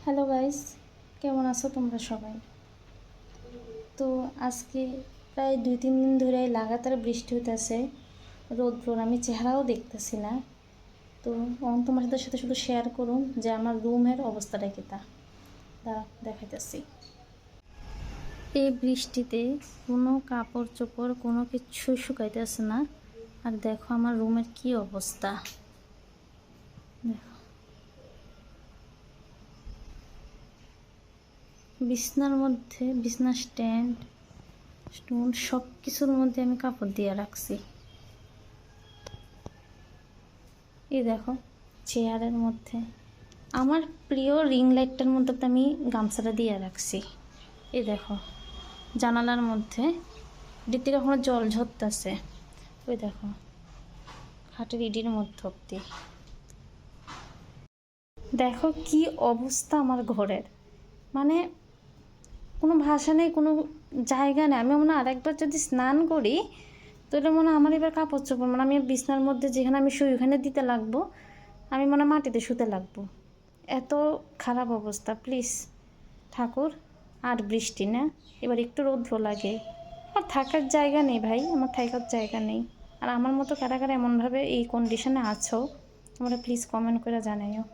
Hello guys, কেমন আছো তোমরা সবাই? তো আজকে প্রায় 2-3 দিন ধরে লাগাতার বৃষ্টি হইতেছে, রৌদ্র আমি চেহারাও দেখতেছি না। তো তোমাদের সাথে শুধু শেয়ার করুন যে আমার রুমের অবস্থাটা কি তা দেখাইতেছি। এই বৃষ্টিতে কোনো কাপড় চোপড় কোনো কিছু শুকাইতেছে না। আর দেখো আমার রুমের কি অবস্থা, দেখো বিছনার মধ্যে, বিছনা স্ট্যান্ড স্টোন সব কিছুর মধ্যে আমি কাপড় দিয়ে রাখছি। এই দেখো চেয়ারের মধ্যে আমার প্রিয় রিং লাইটটার মধ্যে তো আমি গামছাটা দিয়ে রাখছি। এই দেখো জানালার মধ্যে এদিক থেকে এখনো জল ঝরতেছে। ওই দেখো খাটের ইডির মধ্যে অব্দি দেখো কি অবস্থা আমার ঘরের, মানে কোনো ভাষা নেই, কোনো জায়গা নেই। আমি মনে হয় আরেকবার যদি স্নান করি তাহলে মনে হয় আমার এবার কাপড় চোপড় মানে আমি বিছনার মধ্যে যেখানে আমি শুই ওখানে দিতে লাগবো, আমি মনে হয় মাটিতে শুতে লাগবো। এত খারাপ অবস্থা। প্লিজ ঠাকুর আর বৃষ্টি না, এবার একটু রৌদ্র লাগে। আমার থাকার জায়গা নেই ভাই, আমার থাকার জায়গা নেই। আর আমার মতো কারা কারা এমনভাবে এই কন্ডিশনে আছো তোমরা প্লিজ কমেন্ট করে জানাইও।